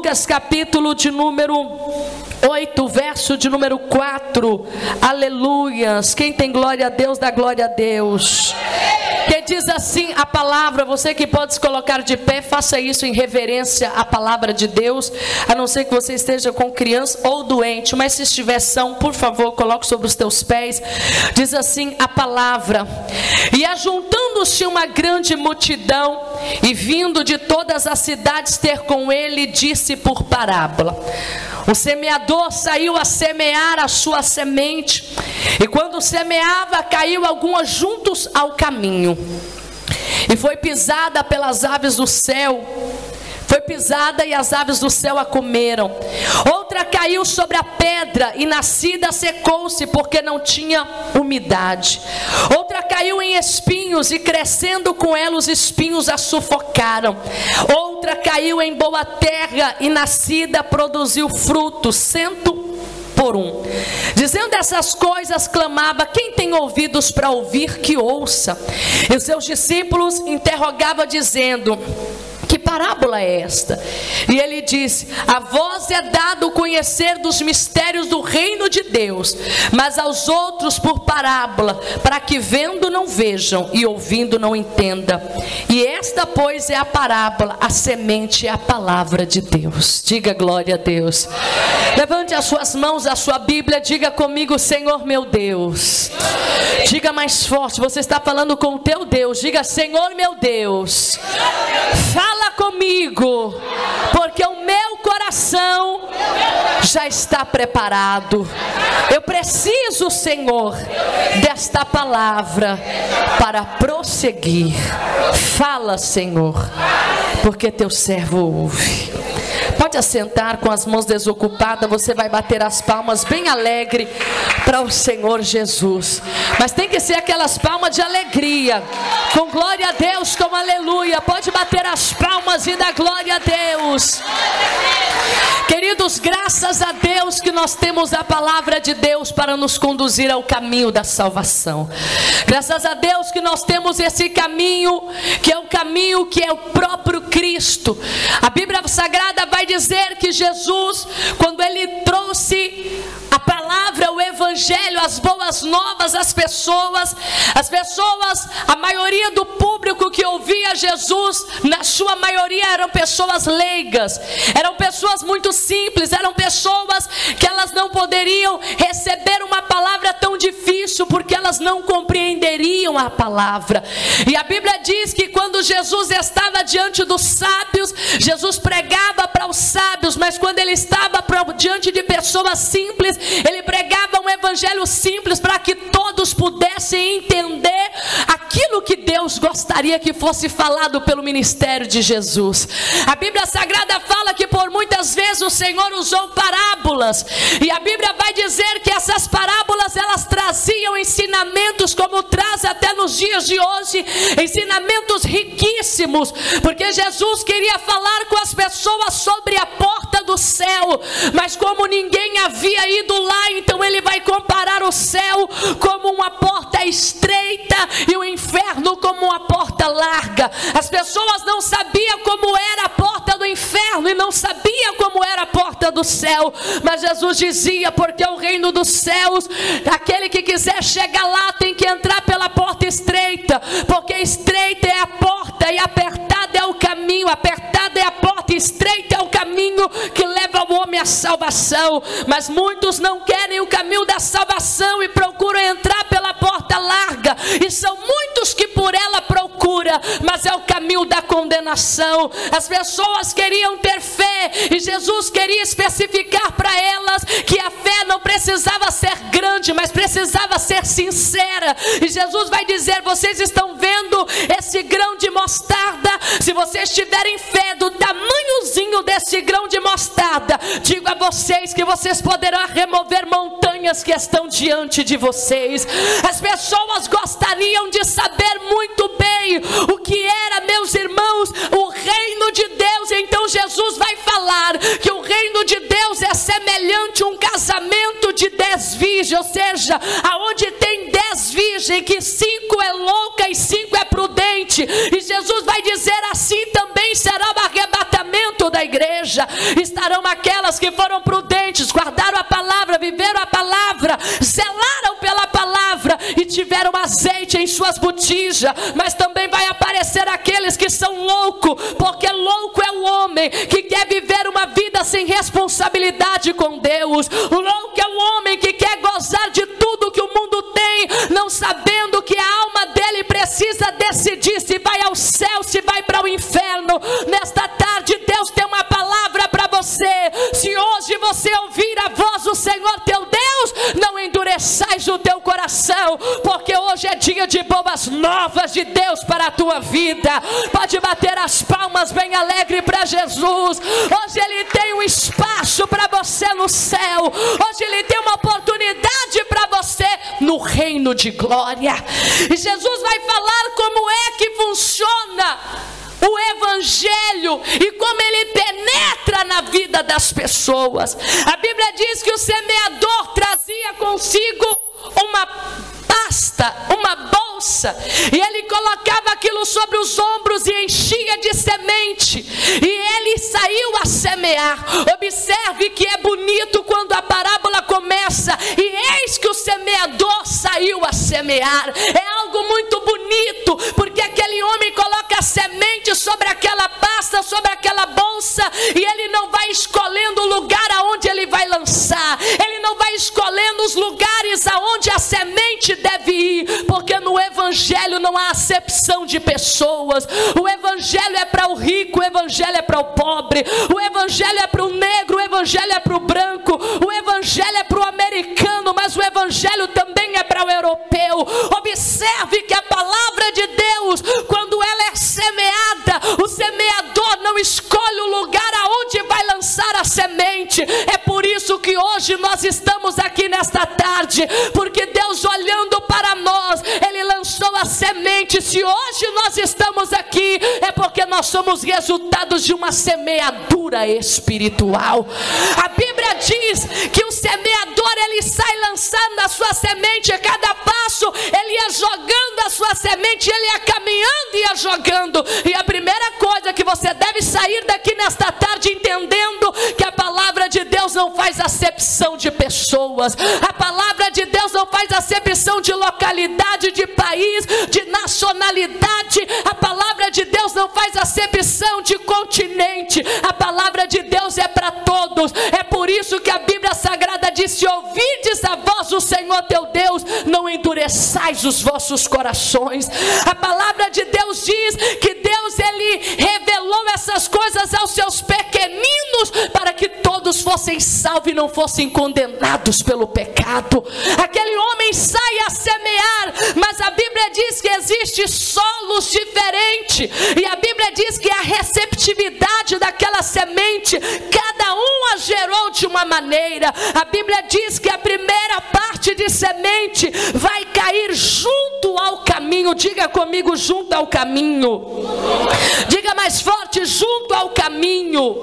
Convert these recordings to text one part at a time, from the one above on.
Lucas capítulo de número 8, verso de número 4, aleluias. Quem tem glória a Deus, dá glória a Deus. Que diz assim a palavra, você que pode se colocar de pé, faça isso em reverência à palavra de Deus, a não ser que você esteja com criança ou doente, mas se estiver são, por favor, coloque sobre os teus pés. Diz assim a palavra: e ajuntando-se uma grande multidão, e vindo de todas as cidades ter com ele, disse por parábola. O semeador saiu a semear a sua semente, e quando semeava, caiu algumas juntos ao caminho, e foi pisada pelas aves do céu. Foi pisada e as aves do céu a comeram. Outra caiu sobre a pedra e nascida secou-se, porque não tinha umidade. Outra caiu em espinhos e crescendo com ela os espinhos a sufocaram. Outra caiu em boa terra e nascida produziu frutos, 100 por 1. Dizendo essas coisas, clamava: quem tem ouvidos para ouvir, que ouça. E os seus discípulos interrogavam, dizendo: que parábola é esta? E ele disse: a vós é dado conhecer dos mistérios do reino de Deus, mas aos outros por parábola, para que vendo não vejam e ouvindo não entendam. E esta, pois, é a parábola, a semente é a palavra de Deus. Diga glória a Deus. Levante as suas mãos, a sua Bíblia, diga comigo: Senhor meu Deus. Diga mais forte, você está falando com o teu Deus, diga: Senhor meu Deus, fala comigo, porque o meu coração já está preparado. Eu preciso, Senhor, desta palavra para prosseguir. Fala, Senhor, porque teu servo ouve. Pode assentar com as mãos desocupadas. Você vai bater as palmas bem alegre para o Senhor Jesus. Mas tem que ser aquelas palmas de alegria, com glória a Deus, com aleluia. Pode bater as palmas e dar glória a Deus. Queridos, graças a Deus que nós temos a palavra de Deus para nos conduzir ao caminho da salvação. Graças a Deus que nós temos esse caminho, que é o caminho que é o próprio Cristo. A Bíblia Sagrada vai dizer que Jesus, quando ele trouxe a palavra, o evangelho, as boas novas às pessoas, a maioria do público que ouvia Jesus, na sua maioria eram pessoas leigas, eram pessoas muito simples, eram pessoas que elas não poderiam receber uma palavra tão difícil, porque elas não compreenderiam a palavra. E a Bíblia diz que quando Jesus estava diante dos sábios, Jesus pregava para os sábios, mas quando ele estava diante de pessoas simples, ele pregava um evangelho simples para que todos pudessem entender aquilo que Deus gostaria que fosse falado pelo ministério de Jesus. A Bíblia Sagrada fala que por muitas vezes o Senhor usou parábolas, e a Bíblia vai dizer que essas parábolas elas traziam ensinamentos, como traz até nos dias de hoje, ensinamentos riquíssimos, porque Jesus queria falar com as pessoas sobre a porta do céu, mas como ninguém havia ido lá, então ele vai comparar o céu como uma porta estreita e o inferno como uma porta larga. As pessoas não sabiam como era a porta do inferno e não sabiam como era a porta do céu, mas Jesus dizia: porque o reino dos céus, aquele que quiser chegar lá tem que entrar pela porta estreita, porque estreita é a porta e apertada é o caminho, apertada é a porta, estreita é o caminho que leva o homem à salvação. Mas muitos não querem o caminho da salvação e procuram entrar pela porta larga, e são muitos que por ela procuram, mas é o caminho da condenação. As pessoas queriam ter fé, e Jesus queria especificar para elas que a fé não precisava ser grande, mas precisava ser sincera. E Jesus vai dizer: vocês estão vendo esse grão de mostarda? Se vocês tiverem fé do tamanhozinho desse grão de mostarda, digo a vocês que vocês poderão remover montanhas que estão diante de vocês. As pessoas gostariam de saber muito bem o que era, meus irmãos, o reino de Deus. Então Jesus vai falar que o reino de Deus é semelhante a um casamento de 10 virgens, ou seja, aonde tem 10 virgens, que 5 é louca e 5 é prudente. E Jesus vai dizer: assim também será o arrebatamento da igreja. igreja. Estarão aquelas que foram prudentes, guardaram a palavra, viveram a palavra, zelaram pela palavra e tiveram azeite em suas botijas. Mas também vai aparecer aqueles que são loucos, porque louco é o homem que quer viver uma vida sem responsabilidade com Deus. O louco é o homem que quer gozar de tudo que o mundo tem, não sabendo que a alma dele precisa decidir se vai ao céu, se vai para o inferno. Nesta tarde Deus tem uma palavra para você. Se hoje você ouvir a voz do Senhor teu Deus, não endureçais o teu coração, porque hoje é dia de boas novas de Deus para a tua vida. Pode bater as palmas bem alegre para Jesus. Hoje Ele tem um espaço para você no céu. Hoje Ele tem uma oportunidade para você no reino de glória. E Jesus vai falar como é que funciona o evangelho e como ele penetra na vida das pessoas. A Bíblia diz que o semeador trazia consigo uma pasta, uma bolsa, e ele colocava aquilo sobre os ombros e enchia de semente, e ele saiu a semear. Observe que é bonito quando a parábola começa, e eis que o semeador saiu a semear. É algo muito bonito, porque aquele homem coloca a semente sobre aquela pasta, sobre aquela bolsa, e ele não vai escolhendo o lugar aonde ele vai lançar, ele não vai escolhendo os lugares aonde a semente deve ir, porque no evangelho não há acepção de pessoas. O evangelho é para o rico, o evangelho é para o pobre, o evangelho é para o negro, o evangelho é para o branco, o evangelho é para o americano, mas o evangelho também é para o europeu. Observe que a palavra de Deus, quando ela é semeada, o semeador não escolhe o lugar aonde vai lançar a semente. É por isso que hoje nós estamos aqui nesta tarde, porque Deus, olhando para nós, Ele lançou a semente. Se hoje nós estamos aqui, é porque nós somos resultados de uma semeadura espiritual. A Bíblia diz que o semeador, ele sai lançando a sua semente, a cada passo ele ia jogando a sua semente, ele ia caminhando e ia jogando. E a primeira coisa que você deve sair daqui nesta tarde entendendo que a palavra de Deus não faz acepção de pessoas, a palavra de Deus não faz acepção de localidade, de país, de nacionalidade. A palavra de Deus não faz acepção de continente. A palavra de Deus é para todos. É por isso que a Bíblia Sagrada diz: se ouvirdes a voz do Senhor teu Deus, não endureçais os vossos corações. A palavra de Deus diz que Deus, ele revelou essas coisas aos seus pequeninos para que todos fossem salvos e não fossem condenados pelo pecado. Aquele homem sai a semear, mas a Bíblia diz que existe solos diferentes, e a Bíblia diz que a receptividade daquela semente, cada um a gerou de uma maneira. A Bíblia diz que a primeira parte de semente vai cair junto ao caminho. Diga comigo, junto ao caminho. Diga mais forte, junto ao caminho.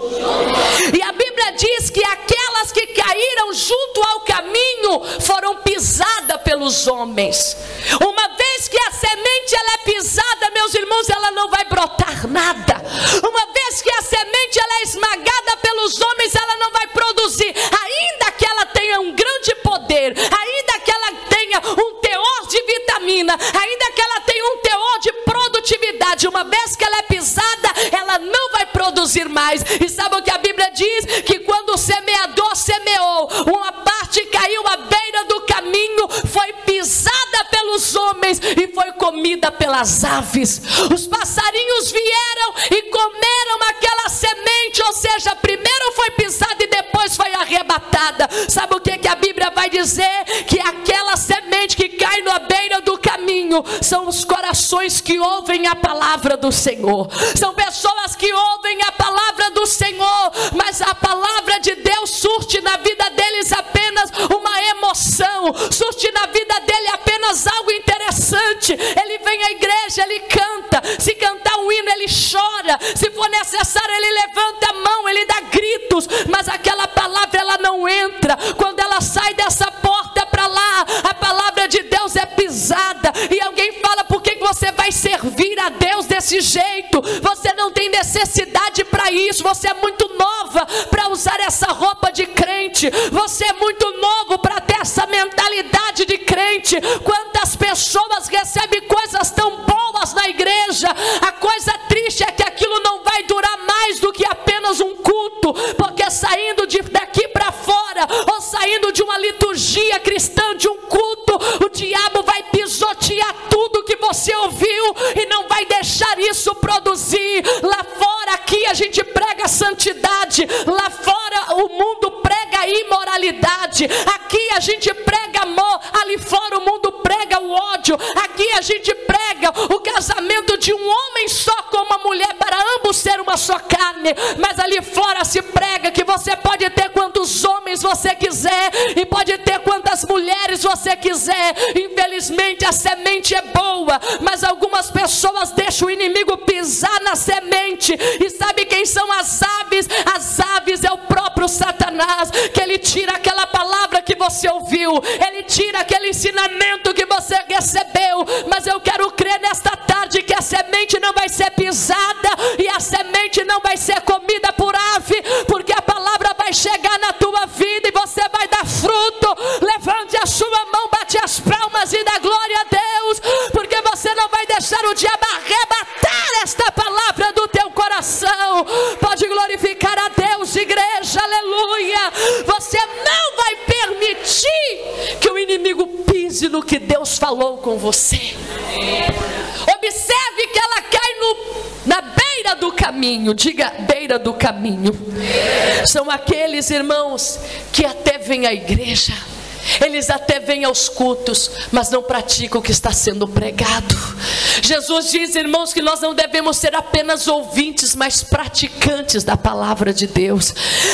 E a Bíblia diz que aquelas que caíram junto ao caminho foram pisadas pelos homens. Uma vez que a semente ela é pisada, meus irmãos, ela não vai brotar nada. Uma vez que a semente ela é esmagada pelos homens, ela não vai produzir, ainda que ela tenha um grande poder, ainda que ela tenha um teor de vitamina, ainda que ela tenha um teor de produtividade. Uma vez que ela é pisada, ela não vai produzir mais. E sabe o que a Bíblia diz? Que quando o semeador semeou, uma parte caiu à beira do caminho, foi pisada pelos homens e foi comida pelas aves. Os passarinhos vieram e comeram aquela semente, ou seja, primeiro foi pisada e depois foi arrebatada. Sabe o que a Bíblia vai dizer? Que aquela semente que cai na beira do caminho são os corações que ouvem a palavra do Senhor. São pessoas que ouvem a palavra do Senhor, mas a palavra de Deus surte na vida deles apenas uma emoção, surte na vida dele apenas algo interessante. Ele vem à igreja, ele canta, se cantar um hino ele chora, se for necessário ele levanta a mão, ele dá gritos, mas aquela palavra ela não entra. Quando ela sai dessa porta para lá, a palavra de Deus é pisada. E alguém fala: por que você vai servir a Deus desse jeito? Você não tem necessidade para isso. Você é muito nova para usar essa roupa de crente. Você é muito novo para ter essa mentalidade de crente. Quantas pessoas recebem coisas tão boas na igreja, a coisa triste é que aquilo não vai durar mais do que apenas um culto, porque saindo daqui para fora, ou saindo de uma liturgia cristã, de um culto, o diabo vai pisotear tudo que você ouviu e não vai deixar isso produzir. Lá fora, aqui a gente prega santidade, lá fora o mundo prega imoralidade, aqui a gente prega amor, ali fora o mundo prega o ódio, aqui a gente prega o casamento de um homem só com uma mulher, para ambos ser uma só carne, mas ali fora se prega que você pode ter quantos homens você quiser, e pode ter quantas mulheres você quiser. Infelizmente a semente é boa, mas algumas pessoas deixam o inimigo pisar na semente, e sabe quem são as aves? As aves é o próprio Satanás, que ele tira aquela palavra que você ouviu, ele tira aquele ensinamento que você recebeu. Mas eu quero crer nesta tarde que a semente não vai ser pisada, e a semente não vai ser comida por ave, porque a palavra vai chegar na tua vida e você vai dar fruto. Levante a sua mão, bate as palmas e dá glória a Deus, porque você não vai deixar o diabo arrebatar esta palavra do teu coração. Pode glorificar a Deus, igreja, aleluia. Você não vai permitir que o inimigo pise no que Deus falou com você. Observe que ela cai na beira do caminho. Diga, beira do caminho. São aqueles irmãos que até vêm à igreja, eles até vêm aos cultos, mas não praticam o que está sendo pregado. Jesus diz, irmãos, que nós não devemos ser apenas ouvintes, mas praticantes da palavra de Deus.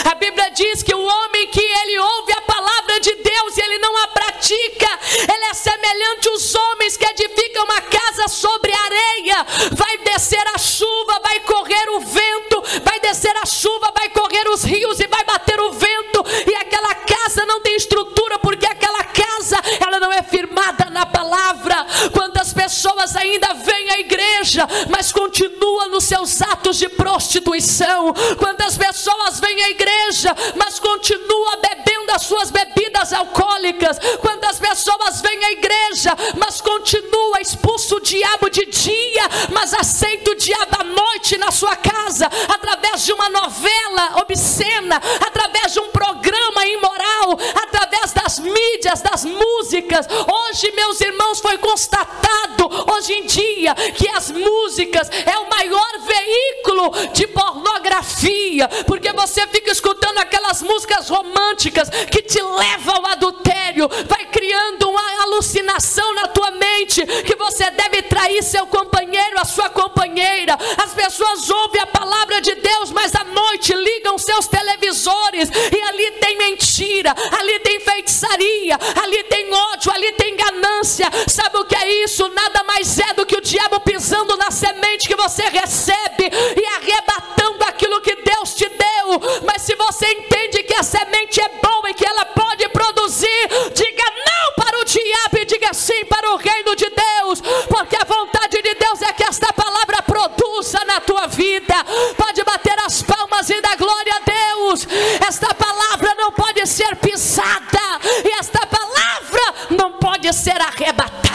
A Bíblia diz que o homem que ele ouve a palavra de Deus e ele não a pratica, ele é semelhante aos homens que edificam uma casa sobre areia. Vai descer a chuva, vai correr o vento, vai descer a chuva, vai correr os rios e vai bater o vento, e aquela casa não tem estrutura, porque aquela casa, ela não é firmada na palavra. Quantas pessoas ainda vêm à igreja, mas continuam nos seus atos de prostituição? Quantas pessoas vêm à igreja, mas continuam bebendo as suas bebidas alcoólicas? Quantas pessoas vêm à igreja, mas continuam expulso o diabo de dia, mas aceita o diabo à noite na sua casa, através de uma novela obscena, através de um programa imoral, através das mídias, das músicas. Hoje, meus irmãos, foi constatado hoje em dia que as músicas é o maior veículo de pornografia, porque você fica escutando aquelas músicas românticas que te levam ao adultério, vai criando uma alucinação na tua mente que você deve trair seu companheiro, a sua companheira. As pessoas ouvem a palavra de Deus, mas à noite ligam seus televisores e ali tem mentira, ali tem feitiçaria, ali tem ódio, ali tem ganância. Sabe o que é isso? Nada mais é do que o diabo pisando na semente que você recebe e arrebatando aquilo que Deus te deu. Mas se você entende que a semente é boa e que ela pode produzir, diga não para o diabo e diga sim para o reino de Deus, porque a vontade de Deus é que esta palavra produza na tua vida. Pode bater as palmas e dar glória a Deus. Esta palavra não pode ser pisada, e esta palavra não pode ser arrebatada.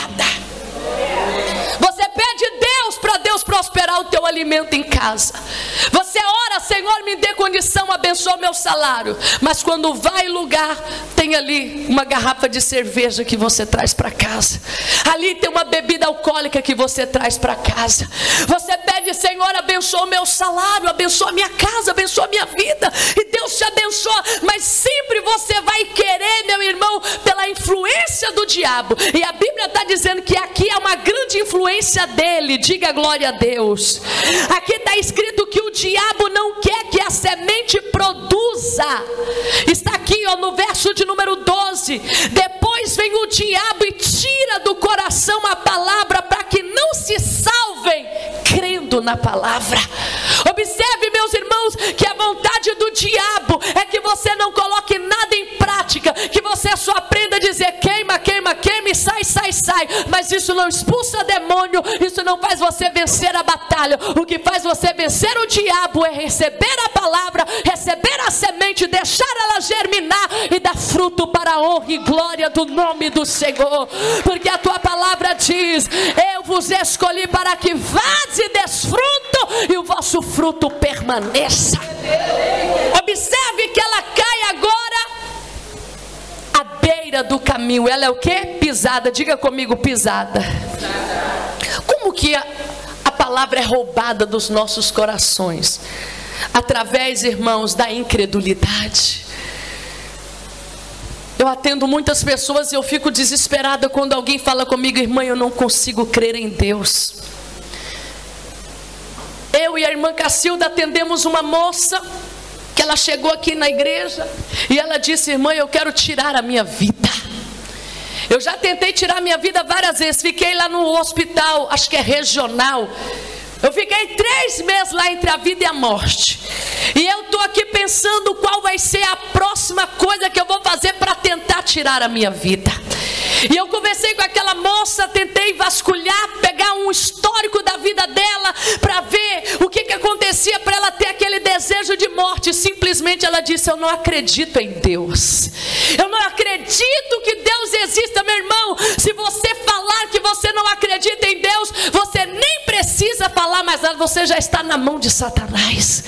Você pede Deus para Deus prosperar o teu alimento em casa. Você ora, Senhor, me dê condição, abençoa o meu salário. Mas quando vai lugar, tem ali uma garrafa de cerveja que você traz para casa. Ali tem uma bebida alcoólica que você traz para casa. Você pede, Senhor, abençoa o meu salário, abençoa a minha casa, abençoa a minha vida. E Deus te abençoa. Mas sempre você vai querer, meu irmão, pela influência do diabo. E a Bíblia está dizendo que aqui é uma grande influência dele. Diga glória a Deus. Aqui está escrito que o diabo não quer que a semente produza. Está aqui, ó, no verso de número 12. Depois vem o diabo e tira do coração a palavra, para que não se salvem crendo na palavra. Observe, meus irmãos, que a vontade do diabo é que você não coloque nada em prática, que você só aprenda a dizer queima, queima, queima e sai, sai, sai. Mas isso não expulsa demônio, demônio, isso não faz você vencer a batalha. O que faz você vencer o diabo é receber a palavra, receber a semente, deixar ela germinar e dar fruto para a honra e glória do nome do Senhor. Porque a tua palavra diz: eu vos escolhi para que vades e desfruto e o vosso fruto permaneça. Observe que ela cai agora à beira do caminho. Ela é o que? Pisada. Diga comigo, pisada. Como que a palavra é roubada dos nossos corações? Através, irmãos, da incredulidade. Eu atendo muitas pessoas e eu fico desesperada quando alguém fala comigo: irmã, eu não consigo crer em Deus. Eu e a irmã Cacilda atendemos uma moça que ela chegou aqui na igreja e ela disse: irmã, eu quero tirar a minha vida. Eu já tentei tirar a minha vida várias vezes. Fiquei lá no hospital, acho que é regional. Eu fiquei 3 meses lá entre a vida e a morte. E eu estou aqui pensando qual vai ser a próxima coisa que eu vou fazer para tentar tirar a minha vida. E eu conversei com aquela moça, tentei vasculhar, pegar um histórico da vida dela, para ver o que acontecia para ela ter aquele desejo de morte. Simplesmente ela disse: eu não acredito em Deus. Eu não acredito que Deus exista. Meu irmão, se você falar que você não acredita em Deus, você nem precisa falar mais nada, você já está na mão de Satanás.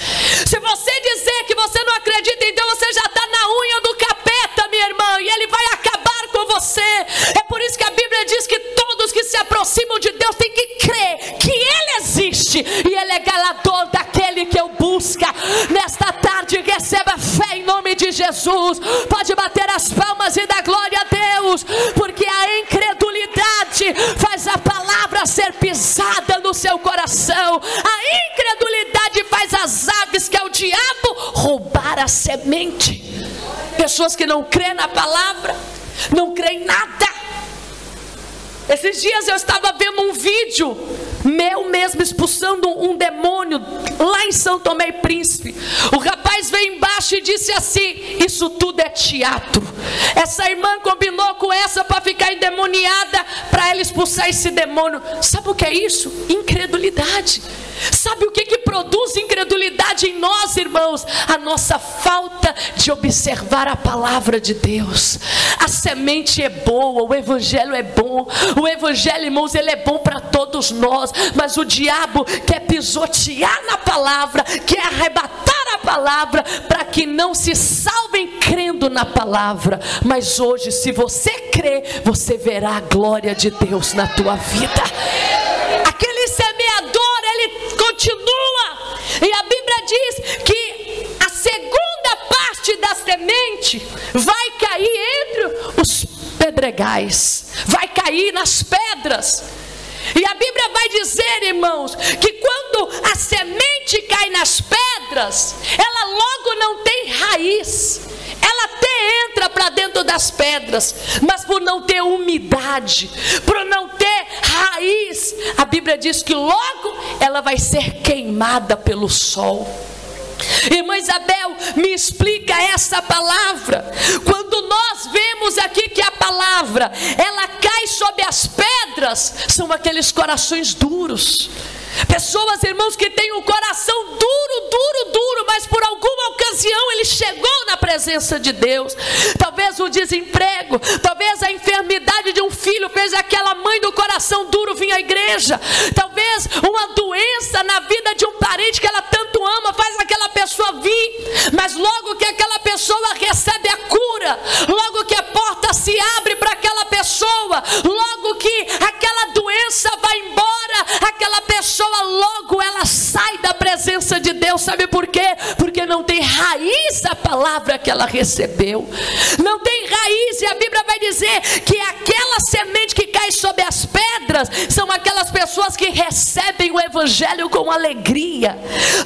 Se você dizer que você não acredita em Deus, você já está na unha do capeta, minha irmã, e ele vai acabar com você. É por isso que a Bíblia diz que todos que se aproximam de Deus têm que crer que Ele existe e Ele é galador daquele que o busca. Nesta tarde, receba fé em nome de Jesus. Pode bater as palmas e dar glória a Deus, porque a incredulidade faz a palavra ser pisada no seu coração. A incredulidade faz as aves, que é o diabo, roubar a semente. Pessoas que não creem na palavra, não creem em nada. Esses dias eu estava vendo um vídeo meu mesmo expulsando um demônio lá em São Tomé e Príncipe. O rapaz veio embaixo e disse assim: isso tudo é teatro. Essa irmã combinou com essa para ficar endemoniada, para ela expulsar esse demônio. Sabe o que é isso? Incredulidade. Sabe o que produz incredulidade em nós, irmãos? A nossa falta de observar a palavra de Deus. A semente é boa, o evangelho é bom. O evangelho, irmãos, ele é bom para todos nós. Mas o diabo quer pisotear na palavra, quer arrebatar a palavra, para que não se salvem crendo na palavra. Mas hoje, se você crer, você verá a glória de Deus na tua vida. Aquele semeador, ele continua, e a Bíblia diz que a segunda parte da semente vai cair entre os pedregais, vai cair nas pedras. E a Bíblia vai dizer, irmãos, que quando a semente cai nas pedras, ela logo não tem raiz. Ela até entra para dentro das pedras, mas por não ter umidade, por não ter raiz, a Bíblia diz que logo ela vai ser queimada pelo sol. Irmã Isabel, me explica essa palavra. Quando nós vemos aqui que a palavra, ela cai sobre as pedras, são aqueles corações duros. Pessoas, irmãos, que têm um coração duro, mas por alguma ocasião ele chegou na presença de Deus. Talvez o desemprego, talvez a enfermidade de um filho fez aquela mãe do coração duro vir à igreja. Talvez uma doença na vida de um parente que ela tanto ama faz aquela pessoa vir. Mas logo que aquela pessoa recebe a cura, logo que a porta se abre para aquela pessoa, logo que aquela doença vai embora, aquela pessoa logo ela sai da presença de Deus. Sabe por quê? Porque não tem raiz a palavra que ela recebeu. Não tem raiz, e a Bíblia vai dizer que aquela semente que cai sobre as pedras são aquelas pessoas que recebem o evangelho com alegria,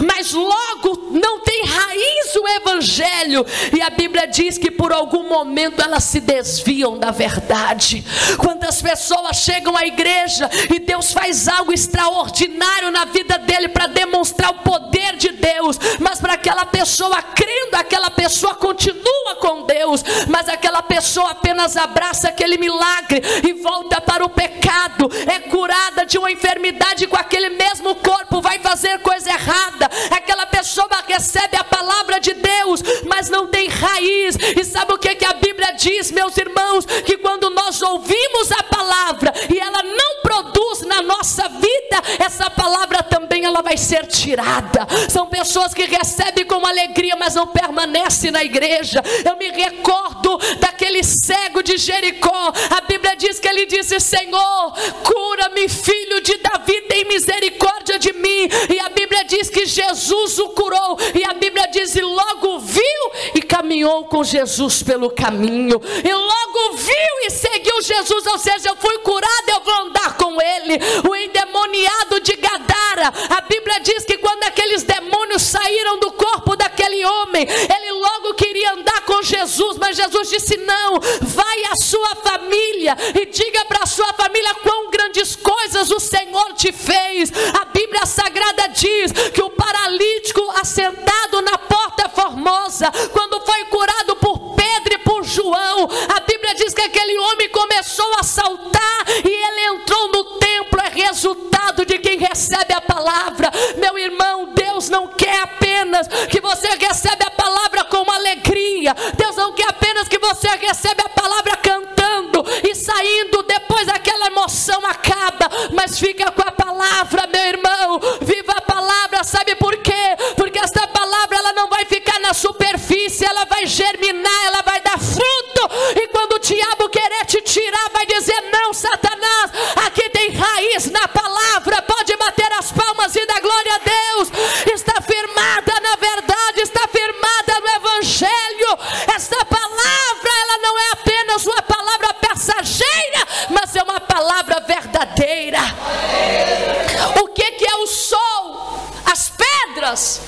mas logo não tem raiz o evangelho, e a Bíblia diz que por algum momento elas se desviam da verdade. Quantas pessoas chegam à igreja e Deus faz algo extraordinário na vida dele para demonstrar o poder de Deus, mas para aquela pessoa crer sorrindo, aquela pessoa continua com Deus, mas aquela pessoa apenas abraça aquele milagre e volta para o pecado, é curada de uma enfermidade com aquele mesmo corpo, vai fazer coisa errada. Aquela pessoa recebe a palavra de Deus, mas não tem raiz. E sabe o que a Bíblia diz, meus irmãos? Que quando nós ouvimos a palavra e ela não produz na nossa vida, essa palavra também ela vai ser tirada. São pessoas que recebem com alegria, mas não permanecem na igreja. Eu me recordo daquele cego de Jericó. A Bíblia diz que ele disse: Senhor, cura-me, filho de Davi, tem misericórdia de mim. E a Bíblia diz que Jesus o curou, e a Bíblia diz: e logo viu e caminhou com Jesus pelo caminho, e logo viu e seguiu Jesus. Ou seja, eu fui curado, eu vou andar com ele. O endemoniado de Gadara, a Bíblia diz que quando aqueles demônios saíram do corpo daquele homem, ele logo queria andar com Jesus, mas Jesus disse: não, vai à sua família e diga para a sua família quão grandes coisas o Senhor te fez. A Bíblia Sagrada diz que o paralítico assentado na porta formosa, quando foi curado por Pedro e por João, a Bíblia diz que aquele homem começou a saltar e ele entrou no templo. É resultado de quem recebe a palavra. Meu irmão, Deus não quer apenas que você recebe a palavra com alegria. Deus não quer apenas que você recebe a palavra cantando e saindo, depois aquela emoção acaba, mas fica com a palavra, meu irmão. Viva a palavra. Sabe por quê? Porque essa palavra ela não vai ficar na superfície, ela vai germinar, ela vai dar fruto. E quando o diabo querer te tirar, vai dizer: não, Satanás, aqui tem raiz na palavra. Pode bater as palmas e dar glória a Deus. Está firmada na verdade, está firmada no evangelho. Esta palavra, ela não é apenas uma palavra passageira, mas é uma palavra verdadeira. O que é o sol? As pedras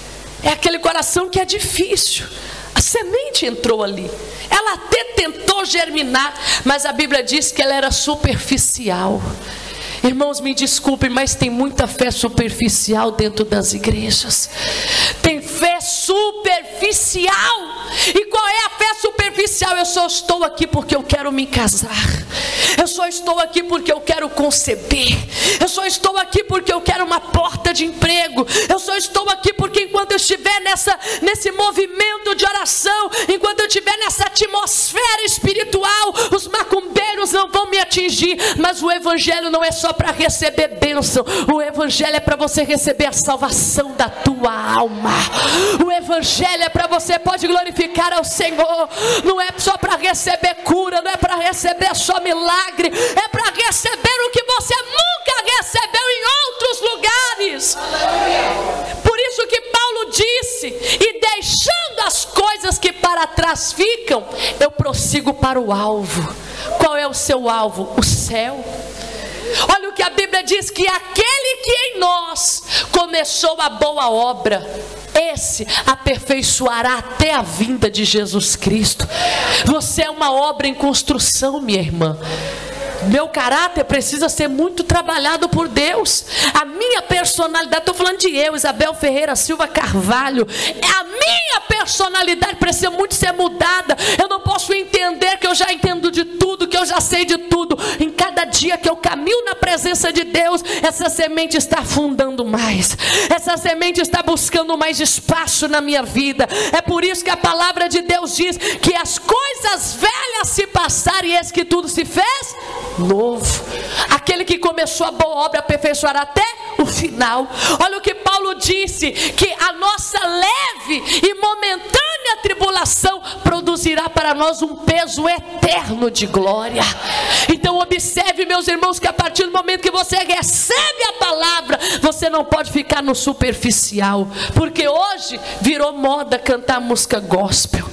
é aquele coração que é difícil. A semente entrou ali, ela até tentou germinar, mas a Bíblia diz que ela era superficial. Irmãos, me desculpem, mas tem muita fé superficial dentro das igrejas. Tem fé superficial. E qual é a fé superficial? Eu só estou aqui porque eu quero me casar. Eu só estou aqui porque eu quero conceber. Eu só estou aqui porque eu quero uma porta de emprego. Eu só estou aqui porque enquanto eu estiver nesse movimento de oração, enquanto eu estiver nessa atmosfera espiritual, os macumbeiros não vão me atingir. Mas o evangelho não é só para receber bênção. O evangelho é para você receber a salvação da tua alma. O evangelho é para você, pode glorificar ao Senhor. Não é só para receber cura, não é para receber só milagre, é para receber o que você nunca recebeu em outros lugares. Por isso que Paulo disse: e deixando as coisas que para trás ficam, eu prossigo para o alvo. Qual é o seu alvo? O céu. Olha o que a Bíblia diz: que aquele que em nós começou a boa obra, esse aperfeiçoará até a vinda de Jesus Cristo. Você é uma obra em construção, minha irmã. Meu caráter precisa ser muito trabalhado por Deus. A minha personalidade, estou falando de eu, Isabel Ferreira Silva Carvalho, a minha personalidade precisa muito ser mudada. Eu não posso entender que eu já entendo de tudo, que eu já sei de tudo. Em cada dia que eu caminho na presença de Deus, essa semente está afundando mais, essa semente está buscando mais espaço na minha vida. É por isso que a palavra de Deus diz que as coisas velhas se passaram e eis que tudo se fez novo. Aquele que começou a boa obra aperfeiçoará até o final. Olha o que Paulo disse: que a nossa leve e momentânea tribulação produzirá para nós um peso eterno de glória. Então observe, meus irmãos, que a partir do momento que você recebe a palavra, você não pode ficar no superficial, porque hoje virou moda cantar música gospel.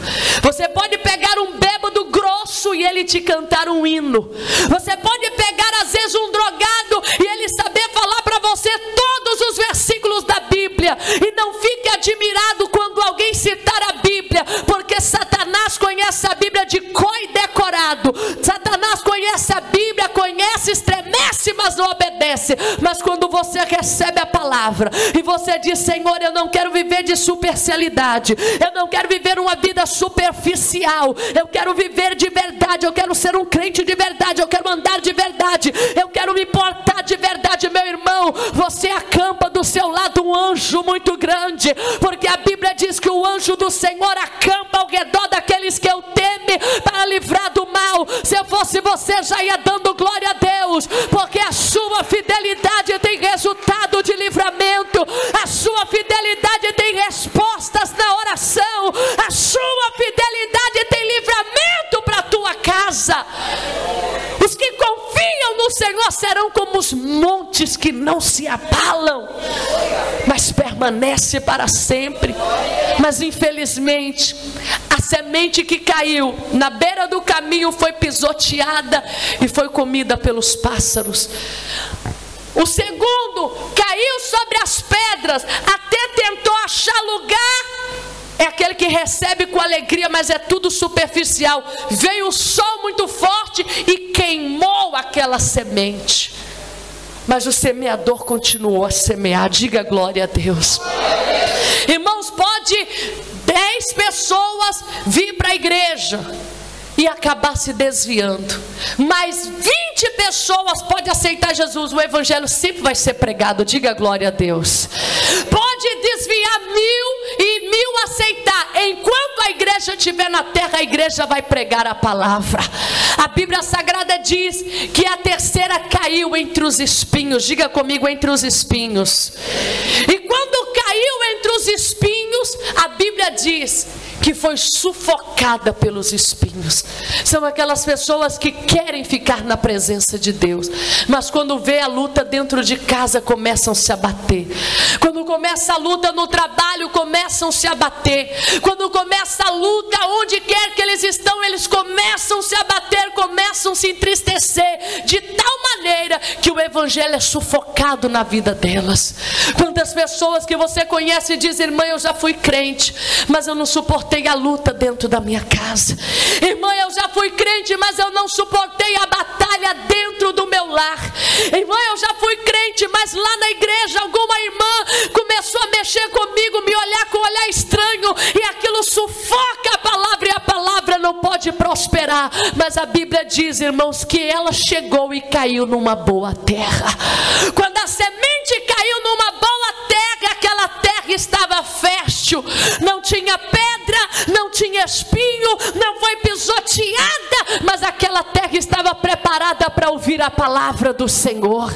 Você pode pegar um bêbado grosso e ele te cantar um hino. Você pode pegar às vezes um drogado e ele saber falar para você todos os versículos da Bíblia. E não fique admirado quando alguém citar a Bíblia, porque Satanás conhece a Bíblia de cor e decorado. Satanás conhece a Bíblia, conhece, estremece, mas não obedece. Mas quando você recebe a palavra e você diz: Senhor, eu não quero viver de superficialidade, eu não quero viver uma vida superficial, eu quero viver de verdade, eu quero ser um crente de verdade, eu quero andar de verdade, eu quero me portar de verdade. Meu irmão, você acampa do seu lado um anjo muito grande, porque a Bíblia diz que o anjo do Senhor acampa ao redor daqueles que o temem para livrar do mal. Se eu fosse você, já ia dando glória a Deus, porque a sua fidelidade tem resultado de livramento, a sua fidelidade tem respostas na oração, a sua fidelidade tem livramento para a tua casa. Os que confiam no Senhor serão como os montes que não se abalam, mas permanece para sempre. Mas infelizmente a semente que caiu na beira do caminho foi pisoteada e foi comida pelos pássaros. O segundo caiu sobre as pedras, até tentou achar lugar. É aquele que recebe com alegria, mas é tudo superficial. Veio o sol muito forte e queimou aquela semente. Mas o semeador continuou a semear. Diga glória a Deus. Irmãos, pode 10 pessoas vir para a igreja e acabar se desviando, mas 20 pessoas podem aceitar Jesus. O evangelho sempre vai ser pregado. Diga glória a Deus. Pode desviar 1000 e 1000 aceitar. Enquanto a igreja estiver na terra, a igreja vai pregar a palavra. A Bíblia Sagrada diz que a terceira caiu entre os espinhos. Diga comigo: entre os espinhos. E quando caiu entre os espinhos, a Bíblia diz que foi sufocada pelos espinhos. São aquelas pessoas que querem ficar na presença de Deus, mas quando vê a luta dentro de casa, começam a se abater. Quando começa a luta no trabalho, começam a se abater. Quando começa a luta onde quer que eles estão, eles começam a se abater, começam a se entristecer, de tal maneira que o evangelho é sufocado na vida delas. Quantas pessoas que você conhece e diz: irmã, eu já fui crente, mas eu não suportei a luta dentro da minha casa. Irmã, eu já fui crente, mas eu não suportei a batalha dentro do meu lar. Irmã, eu já fui crente, mas lá na igreja alguma irmã começou a mexer comigo, me olhar com um olhar estranho, e aquilo sufoca a palavra, e a palavra não pode prosperar. Mas a Bíblia diz, irmãos, que ela chegou e caiu numa boa terra. Quando a semente caiu numa boa terra, aquela terra estava fértil, não tinha pedra, não tinha espinho, não foi pisoteada, mas aquela terra estava preparada para ouvir a palavra do Senhor.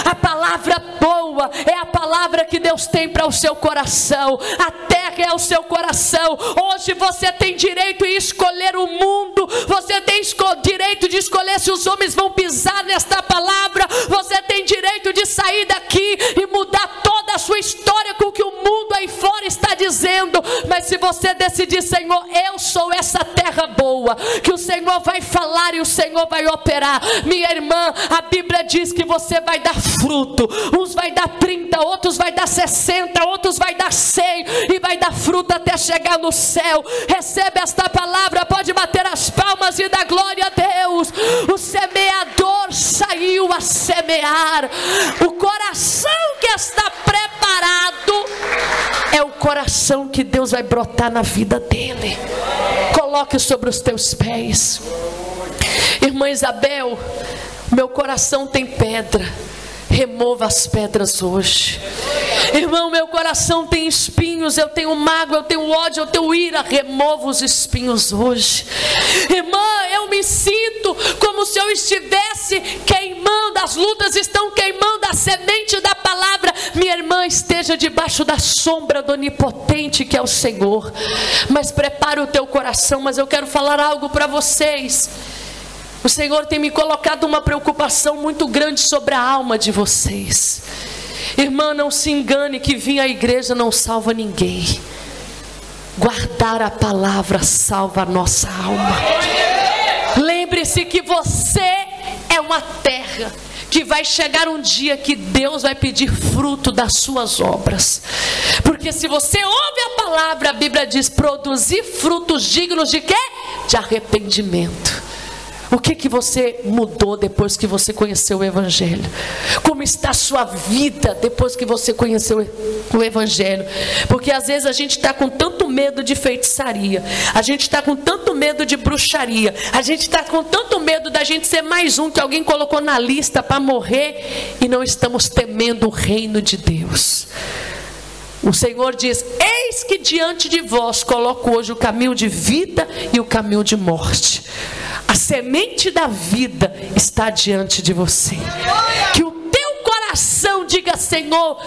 A palavra boa é a palavra que Deus tem para o seu coração. A terra é o seu coração. Hoje você tem direito de escolher o mundo, você tem direito de escolher se os homens vão pisar nesta palavra, você tem direito de sair daqui e mudar toda a sua história com o que o mundo aí fora está dizendo. Mas se você decidir: Senhor, eu sou essa terra boa, que o Senhor vai falar e o Senhor vai operar. Minha irmã, a Bíblia diz que você vai dar fruto. Uns vai dar 30, outros vai dar 60, outros vai dar 100, e vai dar fruto até chegar no céu. Recebe esta palavra, pode bater as palmas e dar glória a Deus. O semeador saiu a semear. O coração que está preparado é o coração que Deus vai brotar na vida dele. Coloque sobre os teus pés. Irmã Isabel, meu coração tem pedra, remova as pedras hoje. Irmão, meu coração tem espinhos, eu tenho mágoa, eu tenho ódio, eu tenho ira, remova os espinhos hoje. Irmã, eu me sinto como se eu estivesse queimando, as lutas estão queimando a semente da palavra. Minha irmã, esteja debaixo da sombra do onipotente que é o Senhor, mas prepara o teu coração. Mas eu quero falar algo para vocês. O Senhor tem me colocado uma preocupação muito grande sobre a alma de vocês. Irmã, não se engane que vir à igreja não salva ninguém. Guardar a palavra salva a nossa alma. Lembre-se que você é uma terra que vai chegar um dia que Deus vai pedir fruto das suas obras. Porque se você ouve a palavra, a Bíblia diz: produzir frutos dignos de quê? De arrependimento. O que você mudou depois que você conheceu o Evangelho? Como está a sua vida depois que você conheceu o Evangelho? Porque às vezes a gente está com tanto medo de feitiçaria, a gente está com tanto medo de bruxaria, a gente está com tanto medo da gente ser mais um que alguém colocou na lista para morrer, e não estamos temendo o reino de Deus. O Senhor diz: eis que diante de vós coloco hoje o caminho de vida e o caminho de morte. A semente da vida está diante de você. Que o teu coração diga: Senhor,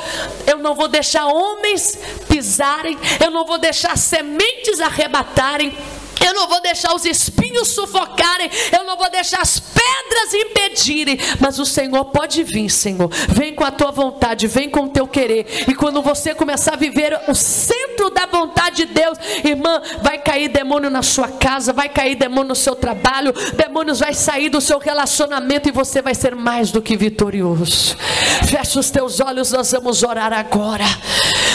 eu não vou deixar homens pisarem, eu não vou deixar sementes arrebatarem, eu não vou deixar os espinhos sufocarem, eu não vou deixar as pedras impedirem. Mas o Senhor pode vir, Senhor. Vem com a tua vontade, vem com o teu querer. E quando você começar a viver o centro da vontade de Deus, irmã, vai cair demônio na sua casa, vai cair demônio no seu trabalho, demônios vai sair do seu relacionamento e você vai ser mais do que vitorioso. Feche os teus olhos, nós vamos orar agora.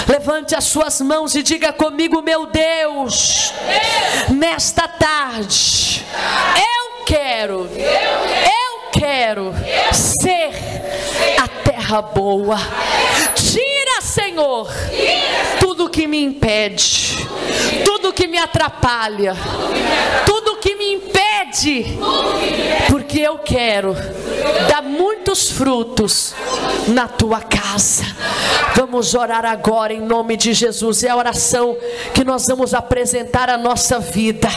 Levante as suas mãos e diga comigo: meu Deus, nesta tarde, eu quero ser a terra boa. Tira, Senhor, tudo que me impede, tudo que me atrapalha, tudo que me impede, porque eu quero dar muitos frutos na tua casa. Vamos orar agora em nome de Jesus. É a oração que nós vamos apresentar a nossa vida.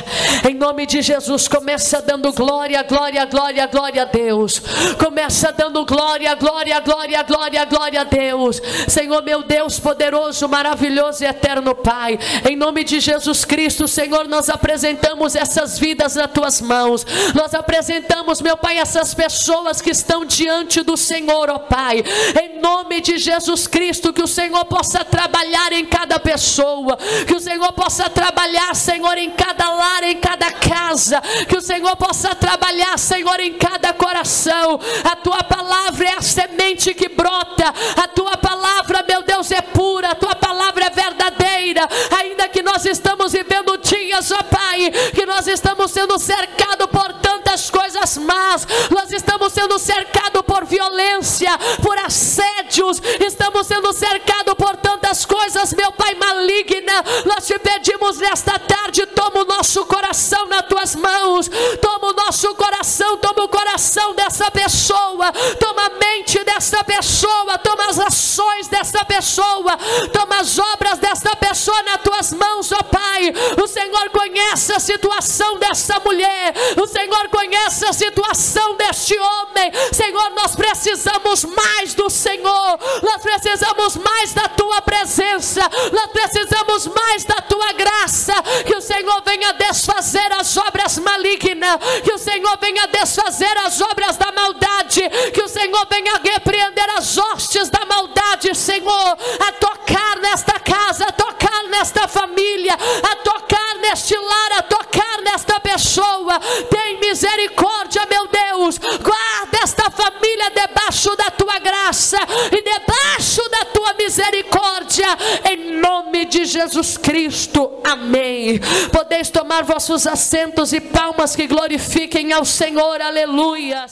Em nome de Jesus, começa dando glória, glória, glória, glória a Deus. Começa dando glória, glória, glória, glória, glória a Deus. Senhor, meu Deus poderoso, maravilhoso e eterno Pai, em nome de Jesus Cristo, Senhor, nós apresentamos essas vidas nas tuas mãos. Nós apresentamos, meu Pai, essas pessoas que estão diante do Senhor, ó Pai. Em nome de Jesus Cristo, que o Senhor possa trabalhar em cada pessoa, que o Senhor possa trabalhar, Senhor, em cada lar, em cada casa, que o Senhor possa trabalhar, Senhor, em cada coração. A tua palavra é a semente que brota, a tua palavra, meu Deus, é pura, a tua palavra é verdadeira. Ainda que nós estamos vivendo dias, ó Pai, que nós estamos sendo cercados por tantas coisas más, nós estamos sendo cercados por violência, por assédios, estamos sendo cercados por tantas coisas, meu Pai, maligna. Nós te pedimos nesta tarde: toma o nosso coração nas tuas mãos, toma o nosso coração, toma o coração dessa pessoa, toma a mente dessa pessoa, toma as ações dessa pessoa, toma as obras dessa pessoa nas tuas mãos, ó Pai. O Senhor conhece a situação dessa mulher, o Senhor conhece a situação deste homem. Senhor, nós precisamos mais do Senhor, nós precisamos mais da tua presença, nós precisamos mais da tua graça. Que o Senhor venha desfazer as obras malignas, que o Senhor venha desfazer as obras da maldade, que o Senhor venha repreender as hostes da maldade, Senhor, a tocar nesta casa, a tocar nesta família, a tocar neste lar, a tocar nesta pessoa. Tem misericórdia, meu Deus, guarda esta família debaixo da tua graça e debaixo da tua misericórdia, em nome de Jesus Cristo, amém. Podeis tomar vossos assentos e palmas que glorifiquem ao Senhor, aleluia.